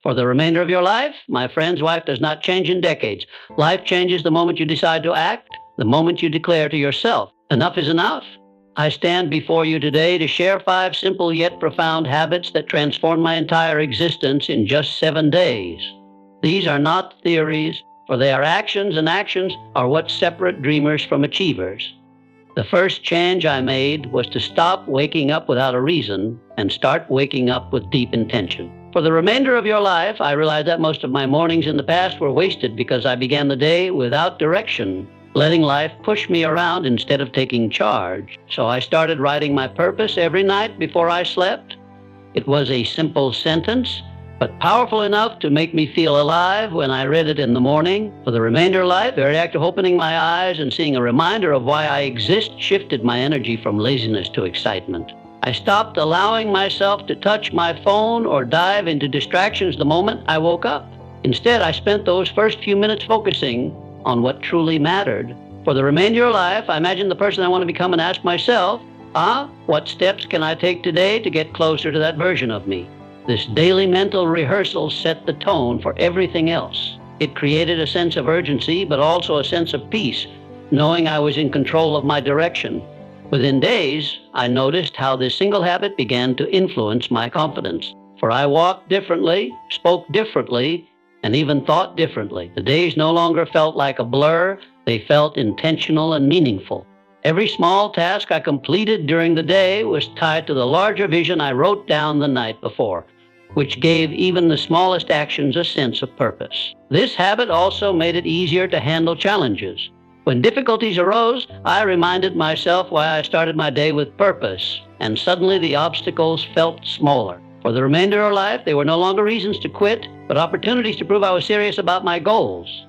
For the remainder of your life, my friend's life does not change in decades. Life changes the moment you decide to act, the moment you declare to yourself, enough is enough. I stand before you today to share 5 simple yet profound habits that transformed my entire existence in just 7 days. These are not theories, for they are actions, and actions are what separate dreamers from achievers. The first change I made was to stop waking up without a reason and start waking up with deep intention. For the remainder of your life, I realized that most of my mornings in the past were wasted because I began the day without direction, letting life push me around instead of taking charge. So I started writing my purpose every night before I slept. It was a simple sentence, but powerful enough to make me feel alive when I read it in the morning. For the remainder of life, the very act of opening my eyes and seeing a reminder of why I exist shifted my energy from laziness to excitement. I stopped allowing myself to touch my phone or dive into distractions the moment I woke up. Instead, I spent those first few minutes focusing on what truly mattered. For the remainder of life, I imagine the person I want to become and ask myself, what steps can I take today to get closer to that version of me? This daily mental rehearsal set the tone for everything else. It created a sense of urgency, but also a sense of peace, knowing I was in control of my direction. Within days, I noticed how this single habit began to influence my confidence. For I walked differently, spoke differently, and even thought differently. The days no longer felt like a blur, they felt intentional and meaningful. Every small task I completed during the day was tied to the larger vision I wrote down the night before, which gave even the smallest actions a sense of purpose. This habit also made it easier to handle challenges. When difficulties arose, I reminded myself why I started my day with purpose, and suddenly the obstacles felt smaller. For the remainder of life, they were no longer reasons to quit, but opportunities to prove I was serious about my goals.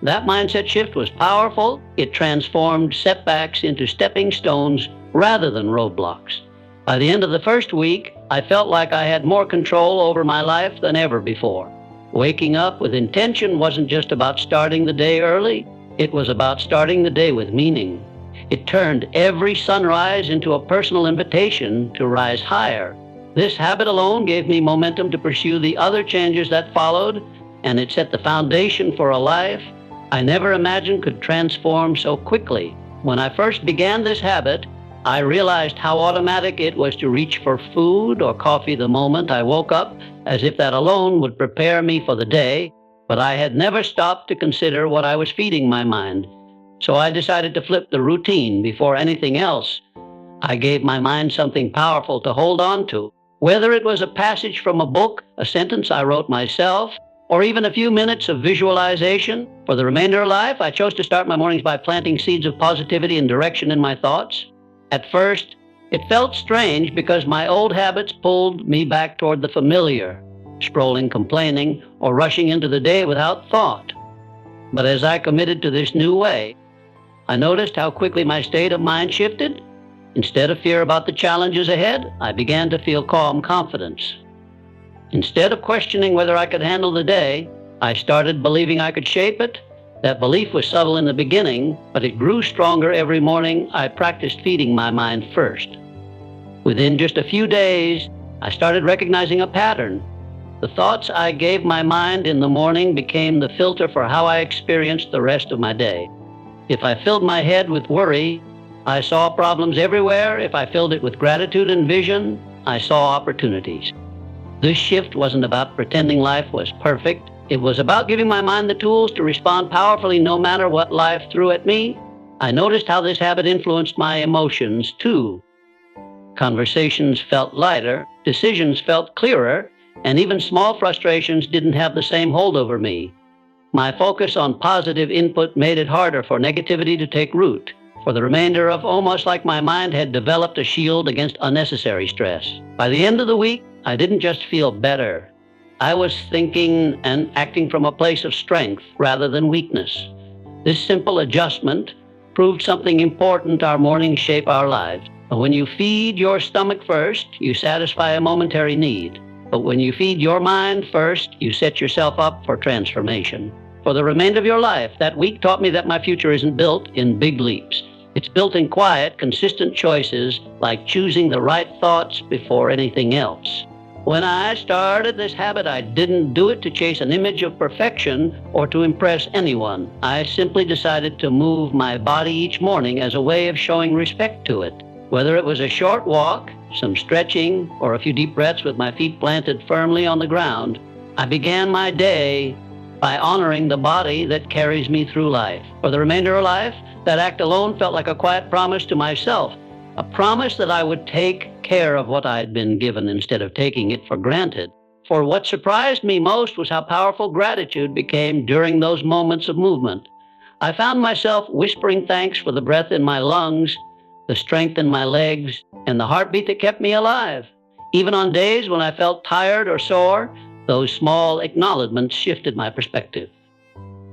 That mindset shift was powerful. It transformed setbacks into stepping stones rather than roadblocks. By the end of the first week, I felt like I had more control over my life than ever before. Waking up with intention wasn't just about starting the day early. It was about starting the day with meaning. It turned every sunrise into a personal invitation to rise higher. This habit alone gave me momentum to pursue the other changes that followed, and it set the foundation for a life I never imagined could transform so quickly. When I first began this habit, I realized how automatic it was to reach for food or coffee the moment I woke up, as if that alone would prepare me for the day. But I had never stopped to consider what I was feeding my mind. So I decided to flip the routine before anything else. I gave my mind something powerful to hold on to. Whether it was a passage from a book, a sentence I wrote myself, or even a few minutes of visualization, for the remainder of life, I chose to start my mornings by planting seeds of positivity and direction in my thoughts. At first, it felt strange because my old habits pulled me back toward the familiar, scrolling, complaining, or rushing into the day without thought. But as I committed to this new way, I noticed how quickly my state of mind shifted. Instead of fear about the challenges ahead, I began to feel calm confidence. Instead of questioning whether I could handle the day, I started believing I could shape it. That belief was subtle in the beginning, but it grew stronger every morning I practiced feeding my mind first. Within just a few days, I started recognizing a pattern. The thoughts I gave my mind in the morning became the filter for how I experienced the rest of my day. If I filled my head with worry, I saw problems everywhere. If I filled it with gratitude and vision, I saw opportunities. This shift wasn't about pretending life was perfect. It was about giving my mind the tools to respond powerfully no matter what life threw at me. I noticed how this habit influenced my emotions too. Conversations felt lighter, decisions felt clearer, and even small frustrations didn't have the same hold over me. My focus on positive input made it harder for negativity to take root. For the remainder of almost like my mind had developed a shield against unnecessary stress. By the end of the week, I didn't just feel better. I was thinking and acting from a place of strength rather than weakness. This simple adjustment proved something important: our mornings shape our lives. When you feed your stomach first, you satisfy a momentary need. But when you feed your mind first, you set yourself up for transformation. For the remainder of your life, that week taught me that my future isn't built in big leaps. It's built in quiet, consistent choices, like choosing the right thoughts before anything else. When I started this habit, I didn't do it to chase an image of perfection or to impress anyone. I simply decided to move my body each morning as a way of showing respect to it. Whether it was a short walk, some stretching, or a few deep breaths with my feet planted firmly on the ground, I began my day by honoring the body that carries me through life. For the remainder of life, that act alone felt like a quiet promise to myself, a promise that I would take care of what I had been given instead of taking it for granted. For what surprised me most was how powerful gratitude became during those moments of movement. I found myself whispering thanks for the breath in my lungs, the strength in my legs, and the heartbeat that kept me alive. Even on days when I felt tired or sore, those small acknowledgments shifted my perspective.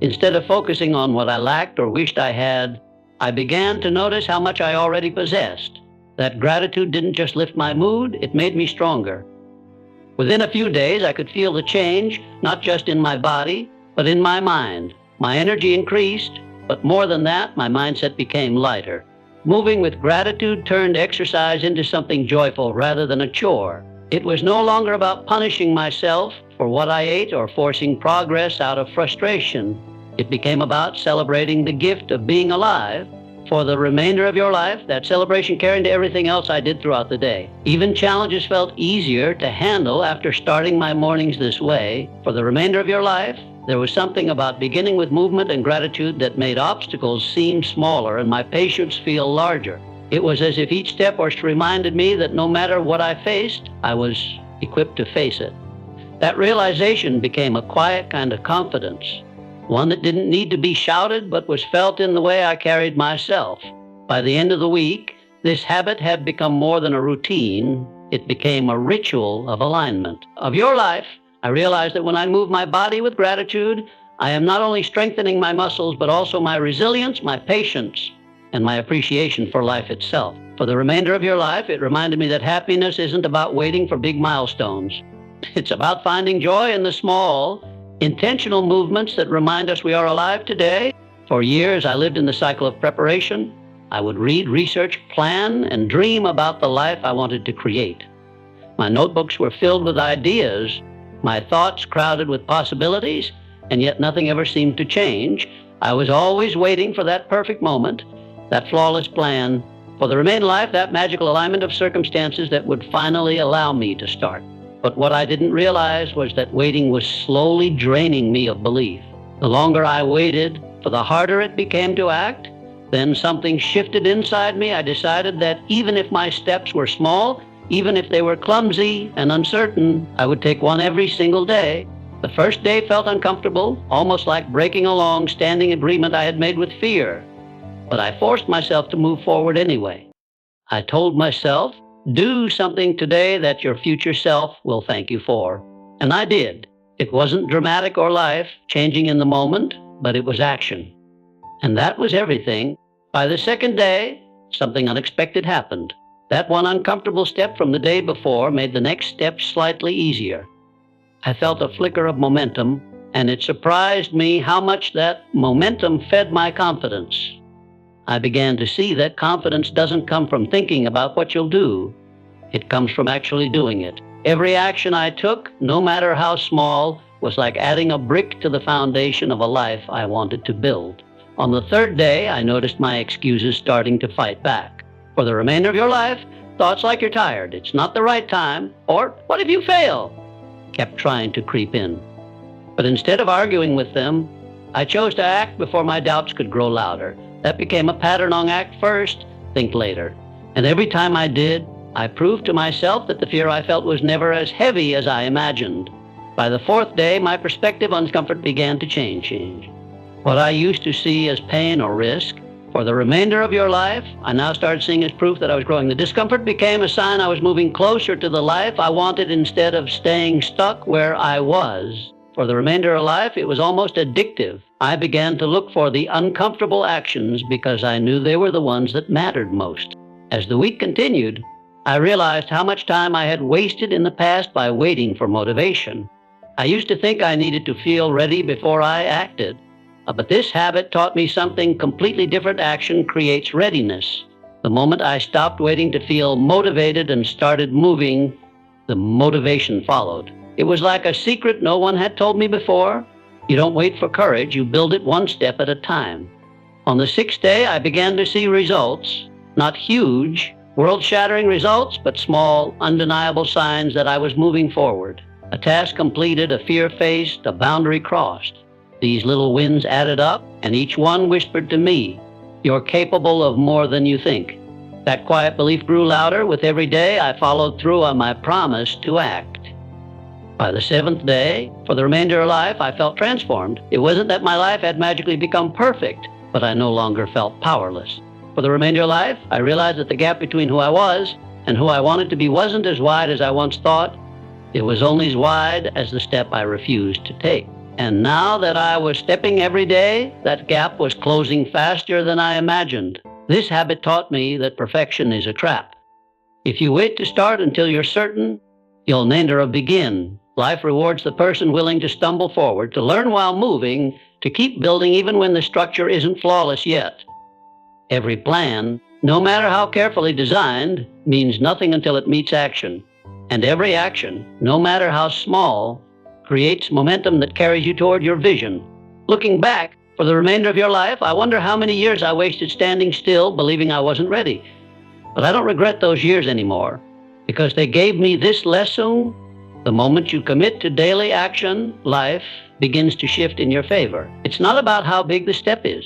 Instead of focusing on what I lacked or wished I had, I began to notice how much I already possessed. That gratitude didn't just lift my mood, it made me stronger. Within a few days, I could feel the change, not just in my body, but in my mind. My energy increased, but more than that, my mindset became lighter. Moving with gratitude turned exercise into something joyful rather than a chore. It was no longer about punishing myself for what I ate or forcing progress out of frustration. It became about celebrating the gift of being alive. For the remainder of your life, that celebration carried into everything else I did throughout the day. Even challenges felt easier to handle after starting my mornings this way. For the remainder of your life, there was something about beginning with movement and gratitude that made obstacles seem smaller and my patience feel larger. It was as if each step reminded me that no matter what I faced, I was equipped to face it. That realization became a quiet kind of confidence, one that didn't need to be shouted but was felt in the way I carried myself. By the end of the week, this habit had become more than a routine. It became a ritual of alignment. Of your life, I realized that when I move my body with gratitude, I am not only strengthening my muscles, but also my resilience, my patience, and my appreciation for life itself. For the remainder of your life, it reminded me that happiness isn't about waiting for big milestones. It's about finding joy in the small, intentional movements that remind us we are alive today. For years, I lived in the cycle of preparation. I would read, research, plan, and dream about the life I wanted to create. My notebooks were filled with ideas, my thoughts crowded with possibilities, and yet nothing ever seemed to change. I was always waiting for that perfect moment, that flawless plan, for the remaining life, that magical alignment of circumstances that would finally allow me to start. But what I didn't realize was that waiting was slowly draining me of belief. The longer I waited, for the harder it became to act. Then something shifted inside me. I decided that even if my steps were small, even if they were clumsy and uncertain, I would take one every single day. The first day felt uncomfortable, almost like breaking a long-standing agreement I had made with fear. But I forced myself to move forward anyway. I told myself, do something today that your future self will thank you for. And I did. It wasn't dramatic or life-changing in the moment, but it was action. And that was everything. By the second day, something unexpected happened. That one uncomfortable step from the day before made the next step slightly easier. I felt a flicker of momentum, and it surprised me how much that momentum fed my confidence. I began to see that confidence doesn't come from thinking about what you'll do. It comes from actually doing it. Every action I took, no matter how small, was like adding a brick to the foundation of a life I wanted to build. On the third day, I noticed my excuses starting to fight back. For the remainder of your life, thoughts like you're tired, it's not the right time, or what if you fail, kept trying to creep in. But instead of arguing with them, I chose to act before my doubts could grow louder. That became a pattern on act first, think later. And every time I did, I proved to myself that the fear I felt was never as heavy as I imagined. By the fourth day, my perspective on discomfort began to change. What I used to see as pain or risk, for the remainder of your life, I now started seeing as proof that I was growing. The discomfort became a sign I was moving closer to the life I wanted instead of staying stuck where I was. For the remainder of life, it was almost addictive. I began to look for the uncomfortable actions because I knew they were the ones that mattered most. As the week continued, I realized how much time I had wasted in the past by waiting for motivation. I used to think I needed to feel ready before I acted. But this habit taught me something completely different. Action creates readiness. The moment I stopped waiting to feel motivated and started moving, the motivation followed. It was like a secret no one had told me before. You don't wait for courage, you build it one step at a time. On the sixth day, I began to see results, not huge, world-shattering results, but small, undeniable signs that I was moving forward. A task completed, a fear faced, a boundary crossed. These little wins added up, and each one whispered to me, "You're capable of more than you think." That quiet belief grew louder. With every day, I followed through on my promise to act. By the seventh day, for the remainder of life, I felt transformed. It wasn't that my life had magically become perfect, but I no longer felt powerless. For the remainder of life, I realized that the gap between who I was and who I wanted to be wasn't as wide as I once thought. It was only as wide as the step I refused to take. And now that I was stepping every day, that gap was closing faster than I imagined. This habit taught me that perfection is a trap. If you wait to start until you're certain, you'll never begin. Life rewards the person willing to stumble forward, to learn while moving, to keep building even when the structure isn't flawless yet. Every plan, no matter how carefully designed, means nothing until it meets action. And every action, no matter how small, creates momentum that carries you toward your vision. Looking back, for the remainder of your life, I wonder how many years I wasted standing still, believing I wasn't ready. But I don't regret those years anymore, because they gave me this lesson. The moment you commit to daily action, life begins to shift in your favor. It's not about how big the step is.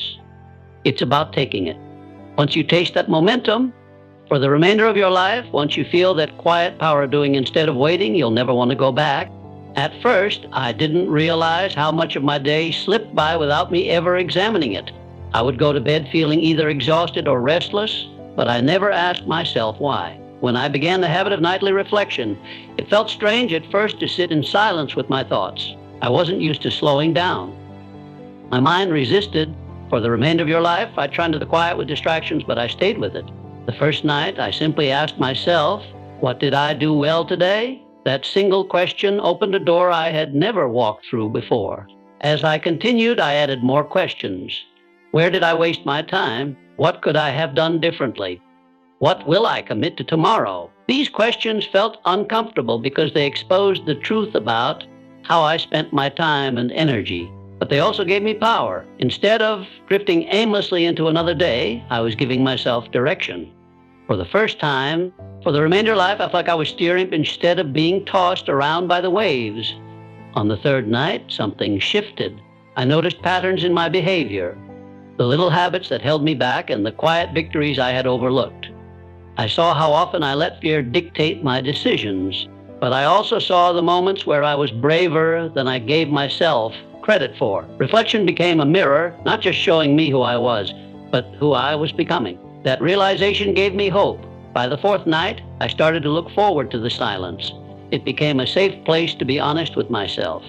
It's about taking it. Once you taste that momentum, for the remainder of your life, once you feel that quiet power of doing instead of waiting, you'll never want to go back. At first, I didn't realize how much of my day slipped by without me ever examining it. I would go to bed feeling either exhausted or restless, but I never asked myself why. When I began the habit of nightly reflection, it felt strange at first to sit in silence with my thoughts. I wasn't used to slowing down. My mind resisted. For the remainder of your life, I tried to the quiet with distractions, but I stayed with it. The first night, I simply asked myself, what did I do well today? That single question opened a door I had never walked through before. As I continued, I added more questions. Where did I waste my time? What could I have done differently? What will I commit to tomorrow? These questions felt uncomfortable because they exposed the truth about how I spent my time and energy. But they also gave me power. Instead of drifting aimlessly into another day, I was giving myself direction. For the first time, for the remainder of life, I felt like I was steering instead of being tossed around by the waves. On the third night, something shifted. I noticed patterns in my behavior, the little habits that held me back and the quiet victories I had overlooked. I saw how often I let fear dictate my decisions, but I also saw the moments where I was braver than I gave myself credit for. Reflection became a mirror, not just showing me who I was, but who I was becoming. That realization gave me hope. By the fourth night, I started to look forward to the silence. It became a safe place to be honest with myself.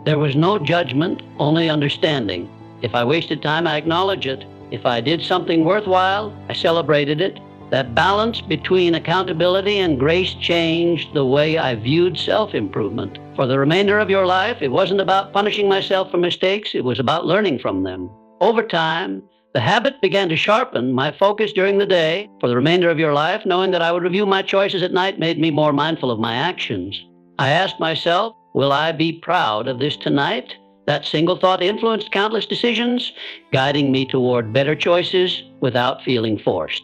There was no judgment, only understanding. If I wasted time, I acknowledged it. If I did something worthwhile, I celebrated it. That balance between accountability and grace changed the way I viewed self-improvement. For the remainder of your life, it wasn't about punishing myself for mistakes, it was about learning from them. Over time, the habit began to sharpen my focus during the day. For the remainder of your life, knowing that I would review my choices at night made me more mindful of my actions. I asked myself, will I be proud of this tonight? That single thought influenced countless decisions, guiding me toward better choices without feeling forced.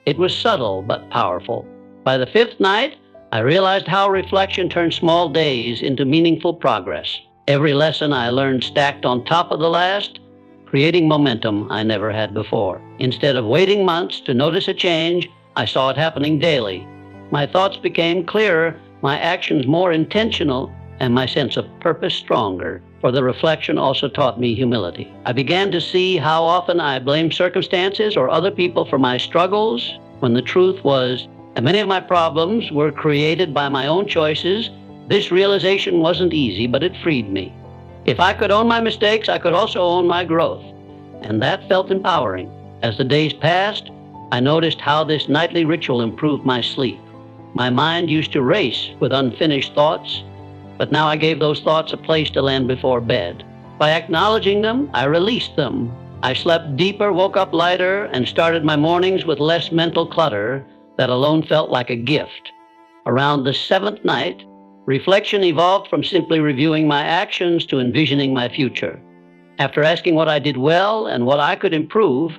It was subtle but powerful. By the fifth night, I realized how reflection turned small days into meaningful progress. Every lesson I learned stacked on top of the last, creating momentum I never had before. Instead of waiting months to notice a change, I saw it happening daily. My thoughts became clearer, my actions more intentional, and my sense of purpose stronger. For the reflection also taught me humility. I began to see how often I blamed circumstances or other people for my struggles, when the truth was that many of my problems were created by my own choices. This realization wasn't easy, but it freed me. If I could own my mistakes, I could also own my growth. And that felt empowering. As the days passed, I noticed how this nightly ritual improved my sleep. My mind used to race with unfinished thoughts, but now I gave those thoughts a place to land before bed. By acknowledging them, I released them. I slept deeper, woke up lighter, and started my mornings with less mental clutter. That alone felt like a gift. Around the seventh night, reflection evolved from simply reviewing my actions to envisioning my future. After asking what I did well and what I could improve,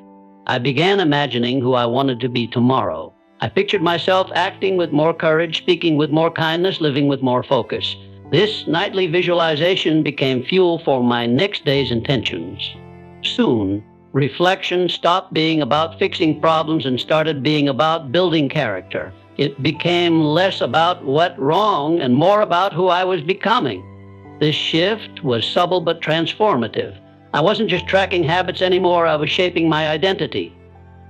I began imagining who I wanted to be tomorrow. I pictured myself acting with more courage, speaking with more kindness, living with more focus. This nightly visualization became fuel for my next day's intentions. Soon, reflection stopped being about fixing problems and started being about building character. It became less about what went wrong and more about who I was becoming. This shift was subtle but transformative. I wasn't just tracking habits anymore, I was shaping my identity.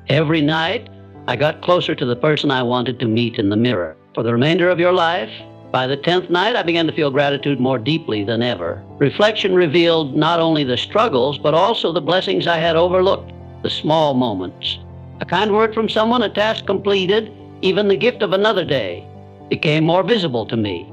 Every night, I got closer to the person I wanted to meet in the mirror. For the remainder of your life, by the 10th night, I began to feel gratitude more deeply than ever. Reflection revealed not only the struggles, but also the blessings I had overlooked, the small moments. A kind word from someone, a task completed, even the gift of another day, became more visible to me.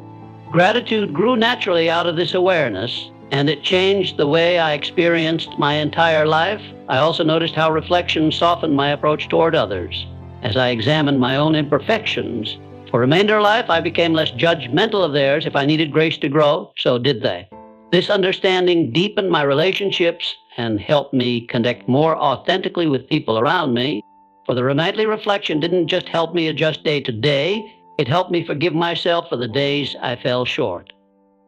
Gratitude grew naturally out of this awareness, and it changed the way I experienced my entire life. I also noticed how reflection softened my approach toward others. As I examined my own imperfections, for remainder life, I became less judgmental of theirs. If I needed grace to grow, so did they. This understanding deepened my relationships and helped me connect more authentically with people around me. For the nightly reflection didn't just help me adjust day to day, it helped me forgive myself for the days I fell short.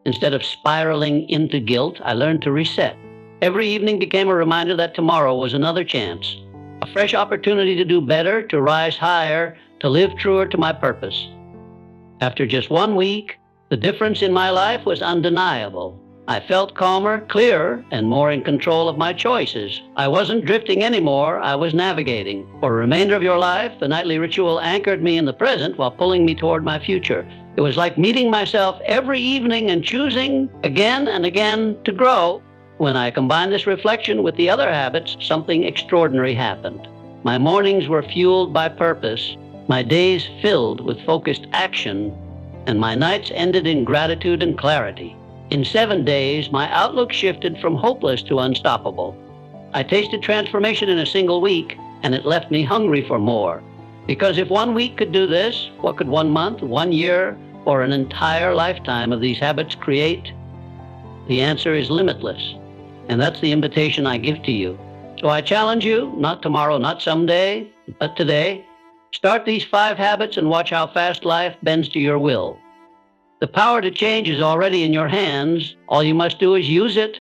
Instead of spiraling into guilt, I learned to reset. Every evening became a reminder that tomorrow was another chance, a fresh opportunity to do better, to rise higher, to live truer to my purpose. After just 1 week, the difference in my life was undeniable. I felt calmer, clearer, and more in control of my choices. I wasn't drifting anymore, I was navigating. For the remainder of your life, the nightly ritual anchored me in the present while pulling me toward my future. It was like meeting myself every evening and choosing again and again to grow. When I combined this reflection with the other habits, something extraordinary happened. My mornings were fueled by purpose, my days filled with focused action, and my nights ended in gratitude and clarity. In 7 days, my outlook shifted from hopeless to unstoppable. I tasted transformation in a single week, and it left me hungry for more. Because if 1 week could do this, what could 1 month, 1 year, or an entire lifetime of these habits create? The answer is limitless, and that's the invitation I give to you. So I challenge you, not tomorrow, not someday, but today, start these 5 habits and watch how fast life bends to your will. The power to change is already in your hands. All you must do is use it.